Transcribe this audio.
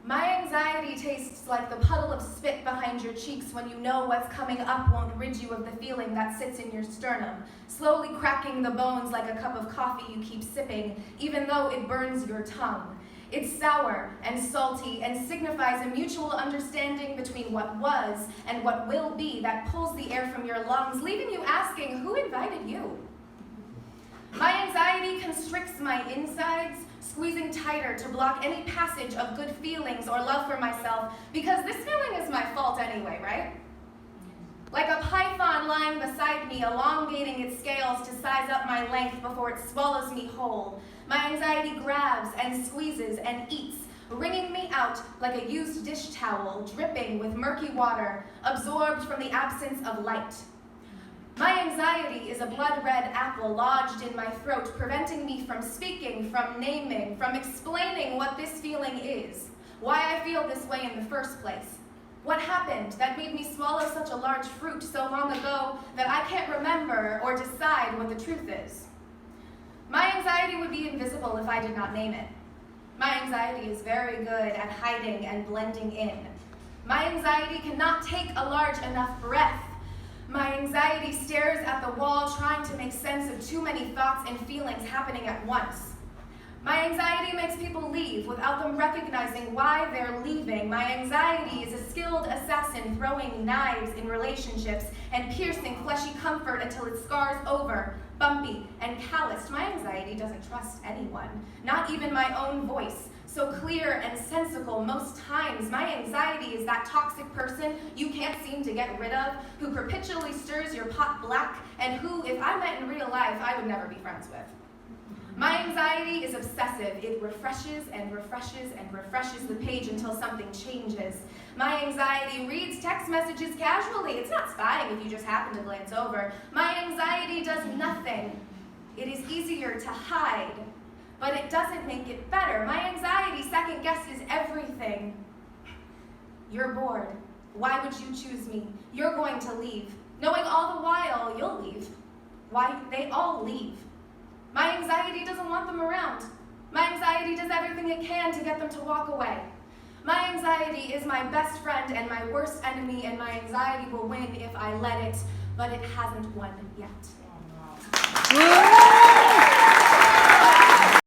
My anxiety tastes like the puddle of spit behind your cheeks when you know what's coming up won't rid you of the feeling that sits in your sternum, slowly cracking the bones like a cup of coffee you keep sipping, even though it burns your tongue. It's sour and salty and signifies a mutual understanding between what was and what will be that pulls the air from your lungs, leaving you asking, who invited you? My anxiety constricts my insides, squeezing tighter to block any passage of good feelings or love for myself, because this feeling is my fault anyway, right? Like a python lying beside me, elongating its scales to size up my length before it swallows me whole, my anxiety grabs and squeezes and eats, wringing me out like a used dish towel, dripping with murky water, absorbed from the absence of light. My anxiety is a blood-red apple lodged in my throat, preventing me from speaking, from naming, from explaining what this feeling is, why I feel this way in the first place. What happened that made me swallow such a large fruit so long ago that I can't remember or decide what the truth is? My anxiety would be invisible if I did not name it. My anxiety is very good at hiding and blending in. My anxiety cannot take a large enough breath. My anxiety stares at the wall, trying to make sense of too many thoughts and feelings happening at once. My anxiety makes people leave without them recognizing why they're leaving. My anxiety is a skilled assassin throwing knives in relationships and piercing fleshy comfort until it scars over, bumpy and calloused. My anxiety doesn't trust anyone, not even my own voice. So clear and sensical most times. My anxiety is that toxic person you can't seem to get rid of, who perpetually stirs your pot black, and who, if I met in real life, I would never be friends with. My anxiety is obsessive. It refreshes and refreshes and refreshes the page until something changes. My anxiety reads text messages casually. It's not spying if you just happen to glance over. My anxiety does nothing. It is easier to hide, but it doesn't make it better. My anxiety second guesses everything. You're bored. Why would you choose me? You're going to leave, knowing all the while you'll leave. Why? They all leave. My anxiety doesn't want them around. My anxiety does everything it can to get them to walk away. My anxiety is my best friend and my worst enemy, and my anxiety will win if I let it, but it hasn't won yet.